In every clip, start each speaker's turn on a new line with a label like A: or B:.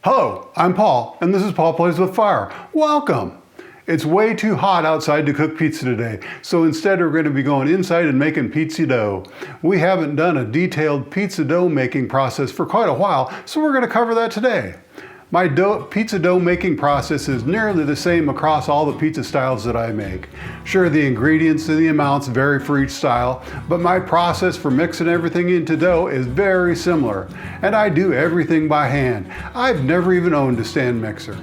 A: Hello, I'm Paul, and this is Paul Plays with Fire. Welcome! It's way too hot outside to cook pizza today, so instead we're going to be going inside and making pizza dough. We haven't done a detailed pizza dough making process for quite a while, so we're going to cover that today. My pizza dough making process is nearly the same across all the pizza styles that I make. Sure, the ingredients and the amounts vary for each style, but my process for mixing everything into dough is very similar, and I do everything by hand. I've never even owned a stand mixer.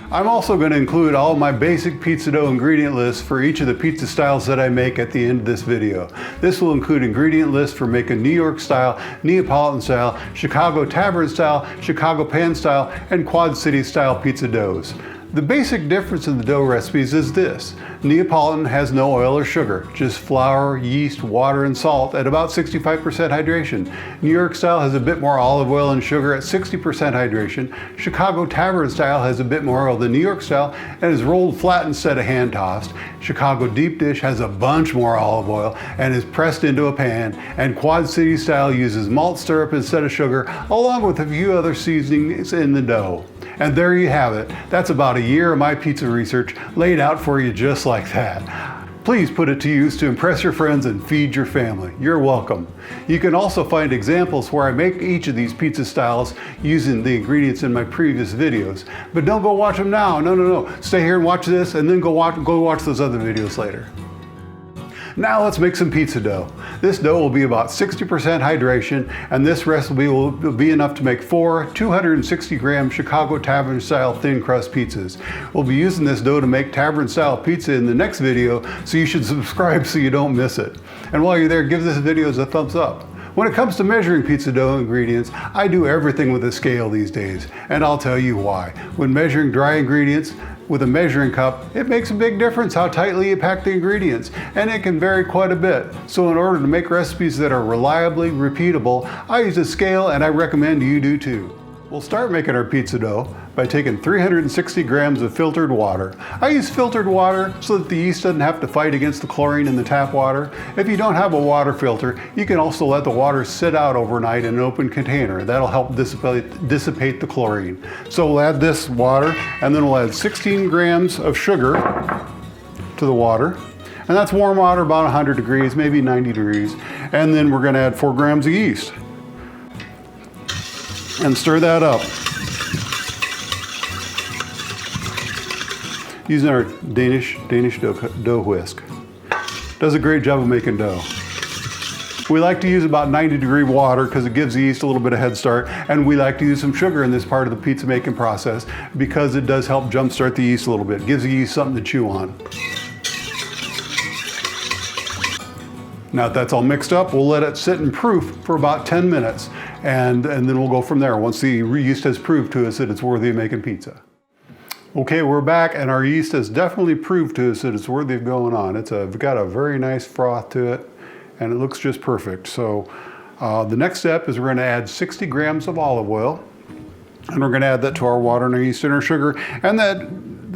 A: I'm also going to include all my basic pizza dough ingredient lists for each of the pizza styles that I make at the end of this video. This will include ingredient lists for making New York style, Neapolitan style, Chicago Tavern style, Chicago Pane style, and Quad City style pizza doughs. The basic difference in the dough recipes is this. Neapolitan has no oil or sugar, just flour, yeast, water, and salt at about 65% hydration. New York style has a bit more olive oil and sugar at 60% hydration. Chicago Tavern style has a bit more oil than New York style and is rolled flat instead of hand tossed. Chicago deep dish has a bunch more olive oil and is pressed into a pan. And Quad City style uses malt syrup instead of sugar, along with a few other seasonings in the dough. And there you have it. That's about a year of my pizza research laid out for you just like that. Please put it to use to impress your friends and feed your family. You're welcome. You can also find examples where I make each of these pizza styles using the ingredients in my previous videos. But don't go watch them now. No. Stay here and watch this and then go watch those other videos later. Now let's make some pizza dough. This dough will be about 60% hydration, and this recipe will be enough to make 4 260-gram Chicago Tavern Style thin crust pizzas. We'll be using this dough to make Tavern Style pizza in the next video, so you should subscribe so you don't miss it. And while you're there, give this video a thumbs up. When it comes to measuring pizza dough ingredients, I do everything with a scale these days, and I'll tell you why. When measuring dry ingredients with a measuring cup, it makes a big difference how tightly you pack the ingredients, and it can vary quite a bit. So in order to make recipes that are reliably repeatable, I use a scale, and I recommend you do too. We'll start making our pizza dough by taking 360 grams of filtered water. I use filtered water so that the yeast doesn't have to fight against the chlorine in the tap water. If you don't have a water filter, you can also let the water sit out overnight in an open container. That'll help dissipate the chlorine. So we'll add this water, and then we'll add 16 grams of sugar to the water. And that's warm water, about 100 degrees, maybe 90 degrees. And then we're gonna add 4 grams of yeast. And stir that up. Using our Danish dough whisk. Does a great job of making dough. We like to use about 90-degree water because it gives the yeast a little bit of head start, and we like to use some sugar in this part of the pizza making process because it does help jumpstart the yeast a little bit. It gives the yeast something to chew on. Now that that's all mixed up, we'll let it sit and proof for about 10 minutes, and then we'll go from there once the yeast has proved to us that it's worthy of making pizza. Okay, we're back, and our yeast has definitely proved to us that it's worthy of going on. It's got a very nice froth to it, and it looks just perfect. So the next step is we're going to add 60 grams of olive oil, and we're going to add that to our water and our yeast and our sugar, and that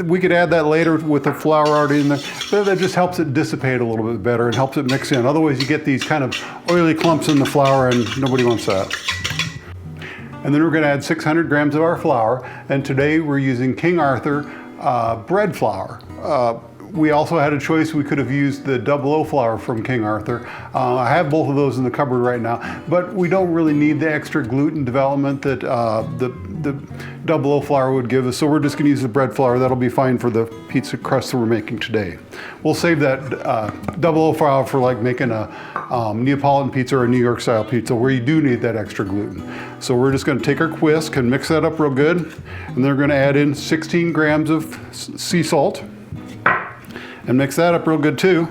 A: we could add that later with the flour already in there. But that just helps it dissipate a little bit better and helps it mix in. Otherwise you get these kind of oily clumps in the flour, and nobody wants that. And then we're going to add 600 grams of our flour, and today we're using King Arthur bread flour. We also had a choice. We could have used the double O flour from King Arthur. I have both of those in the cupboard right now, but we don't really need the extra gluten development that the double O flour would give us, so we're just going to use the bread flour. That'll be fine for the pizza crust that we're making today. We'll save that double O flour for like making a Neapolitan pizza or a New York style pizza where you do need that extra gluten. So we're just going to take our whisk and mix that up real good, and then we're going to add in 16 grams of sea salt. And mix that up real good too.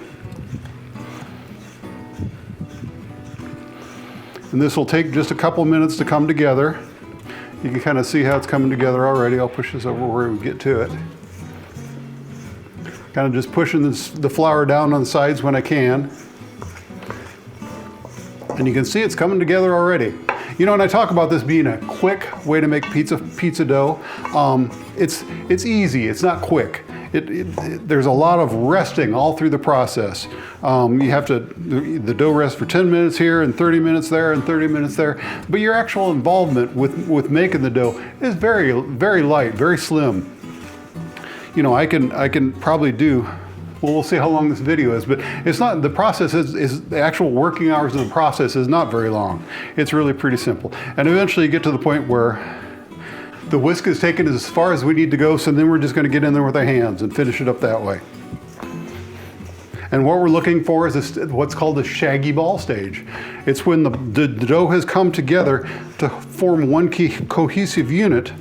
A: And this will take just a couple minutes to come together. You can kind of see how it's coming together already. I'll push this over where we get to it. Kind of just pushing the flour down on the sides when I can. And you can see it's coming together already. You know, when I talk about this being a quick way to make pizza dough, it's easy, it's not quick. there's a lot of resting all through the process. You have to, the dough rests for 10 minutes here and 30 minutes there and 30 minutes there, but your actual involvement with making the dough is very, very light, very slim. You know, I can probably do, well, we'll see how long this video is, but it's not, the process is the actual working hours of the process is not very long. It's really pretty simple. And eventually you get to the point where the whisk is taken as far as we need to go, so then we're just gonna get in there with our hands and finish it up that way. And what we're looking for is what's called a shaggy ball stage. It's when the dough has come together to form one cohesive unit.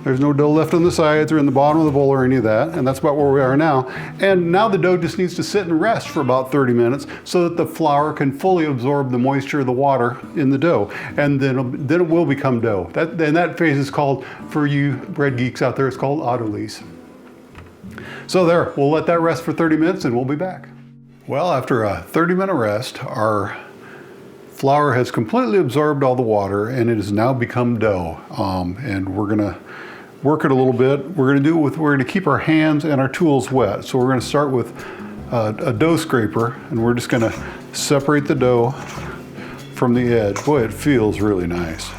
A: There's no dough left on the sides or in the bottom of the bowl or any of that, and that's about where we are now. And now the dough just needs to sit and rest for about 30 minutes so that the flour can fully absorb the moisture of the water in the dough, and then it will become dough. And that phase is called, for you bread geeks out there, it's called autolyse. So there, we'll let that rest for 30 minutes and we'll be back. Well, after a 30-minute rest, our flour has completely absorbed all the water and it has now become dough. And we're gonna work it a little bit. We're gonna keep our hands and our tools wet. So we're gonna start with a dough scraper, and we're just gonna separate the dough from the edge. Boy, it feels really nice.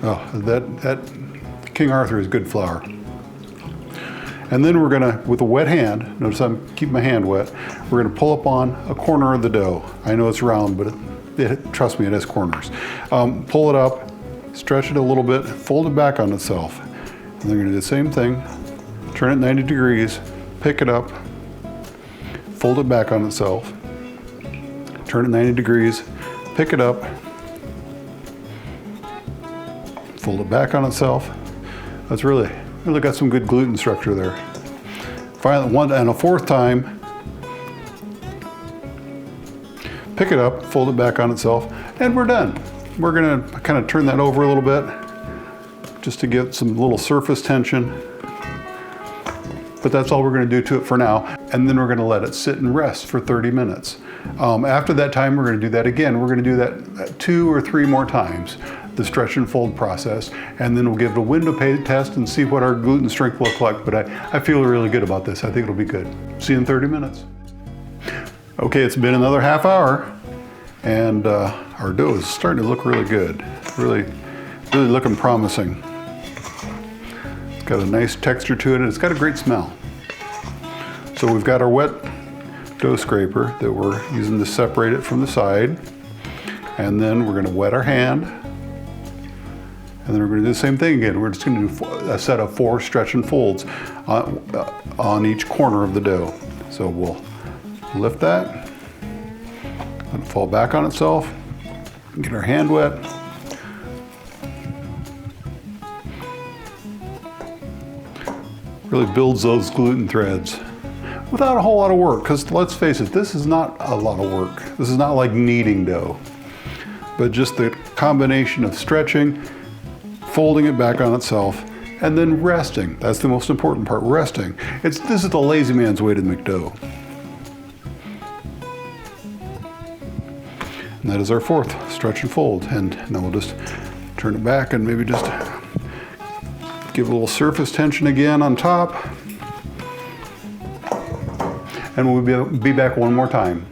A: Oh, that King Arthur is good flour. And then we're gonna, with a wet hand, notice I'm keeping my hand wet, we're gonna pull up on a corner of the dough. I know it's round, but trust me, it has corners. Pull it up, stretch it a little bit, fold it back on itself. And then we're gonna do the same thing, turn it 90 degrees, pick it up, fold it back on itself, turn it 90 degrees, pick it up, fold it back on itself. That's really got some good gluten structure there. Finally, one and a fourth time, pick it up, fold it back on itself, and we're done. We're gonna kind of turn that over a little bit just to get some little surface tension. But that's all we're gonna do to it for now. And then we're gonna let it sit and rest for 30 minutes. After that time, we're gonna do that again. We're gonna do that 2 or 3 more times, the stretch and fold process, and then we'll give it a window test and see what our gluten strength will look like. But I feel really good about this. I think it'll be good. See you in 30 minutes. Okay, it's been another half hour, and our dough is starting to look really good. Really looking promising. It's got a nice texture to it, and it's got a great smell. So we've got our wet dough scraper that we're using to separate it from the side. And then we're gonna wet our hand. And then we're gonna do the same thing again. We're just gonna do a set of 4 stretch and folds on each corner of the dough. So we'll lift that, let it fall back on itself, get our hand wet. Really builds those gluten threads without a whole lot of work, because let's face it, this is not a lot of work. This is not like kneading dough, but just the combination of stretching, folding it back on itself, and then resting. That's the most important part, resting. This is the lazy man's way to make dough. And that is our 4th, stretch and fold. And now we'll just turn it back and maybe just give a little surface tension again on top. And we'll be back one more time.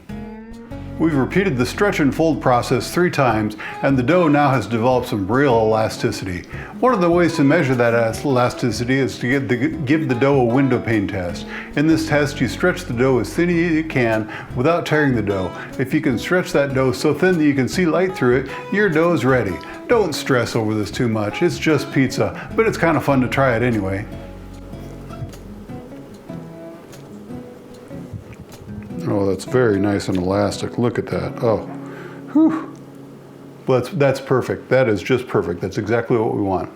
A: We've repeated the stretch and fold process 3 times, and the dough now has developed some real elasticity. One of the ways to measure that elasticity is to give the dough a window pane test. In this test, you stretch the dough as thin as you can without tearing the dough. If you can stretch that dough so thin that you can see light through it, your dough is ready. Don't stress over this too much. It's just pizza, but it's kind of fun to try it anyway. Oh, that's very nice and elastic. Look at that. Oh, whew. Well, that's perfect. That is just perfect. That's exactly what we want.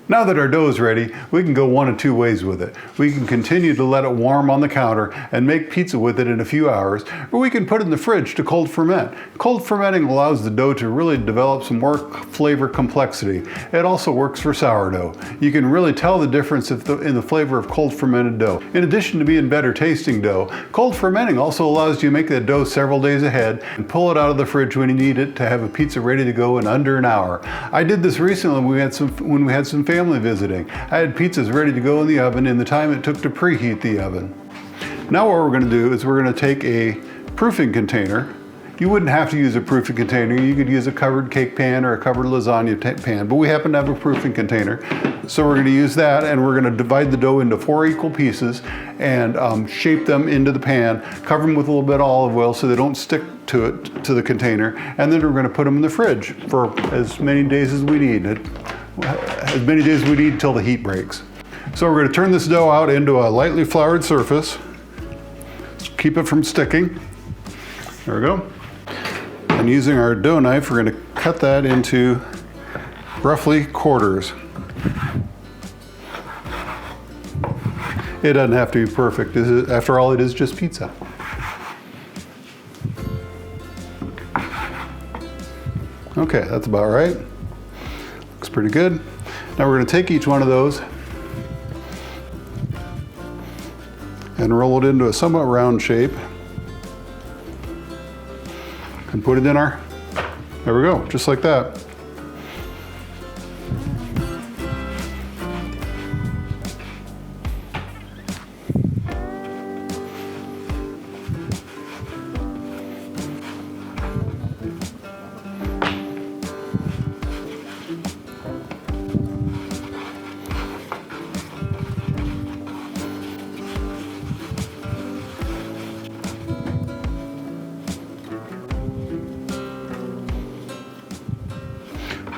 A: Now that our dough is ready, we can go one of 2 ways with it. We can continue to let it warm on the counter and make pizza with it in a few hours, or we can put it in the fridge to cold ferment. Cold fermenting allows the dough to really develop some more flavor complexity. It also works for sourdough. You can really tell the difference in the flavor of cold fermented dough. In addition to being better tasting dough, cold fermenting also allows you to make that dough several days ahead and pull it out of the fridge when you need it to have a pizza ready to go in under an hour. I did this recently when we had some family family visiting. I had pizzas ready to go in the oven in the time it took to preheat the oven. Now what we're gonna do is we're gonna take a proofing container. You wouldn't have to use a proofing container. You could use a covered cake pan or a covered lasagna pan, but we happen to have a proofing container. So we're gonna use that, and we're gonna divide the dough into 4 equal pieces and shape them into the pan, cover them with a little bit of olive oil so they don't stick to the container, and then we're gonna put them in the fridge for as many days as we need. As many days as we need until the heat breaks. So we're gonna turn this dough out into a lightly floured surface. Keep it from sticking. There we go. And using our dough knife, we're going to cut that into roughly quarters. It doesn't have to be perfect. After all, it is just pizza. Okay, that's about right. Looks pretty good. Now we're going to take each one of those and roll it into a somewhat round shape. And put it in our, there we go, just like that.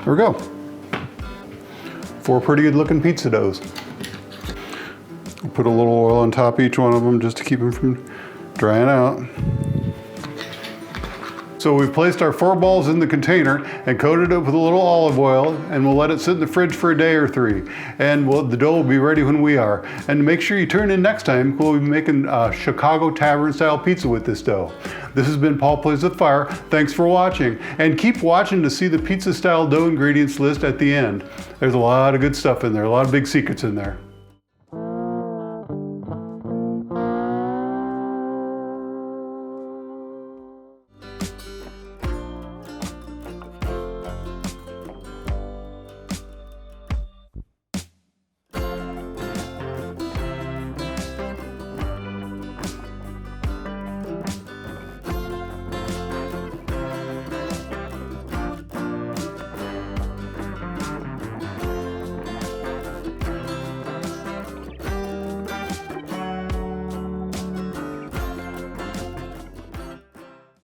A: There we go. 4 pretty good looking pizza doughs. I'll put a little oil on top of each one of them just to keep them from drying out. So we've placed our 4 balls in the container and coated it with a little olive oil, and we'll let it sit in the fridge for a day or 3. And the dough will be ready when we are. And make sure you turn in next time. We'll be making Chicago Tavern Style Pizza with this dough. This has been Paul Plays with Fire. Thanks for watching. And keep watching to see the pizza style dough ingredients list at the end. There's a lot of good stuff in there, a lot of big secrets in there.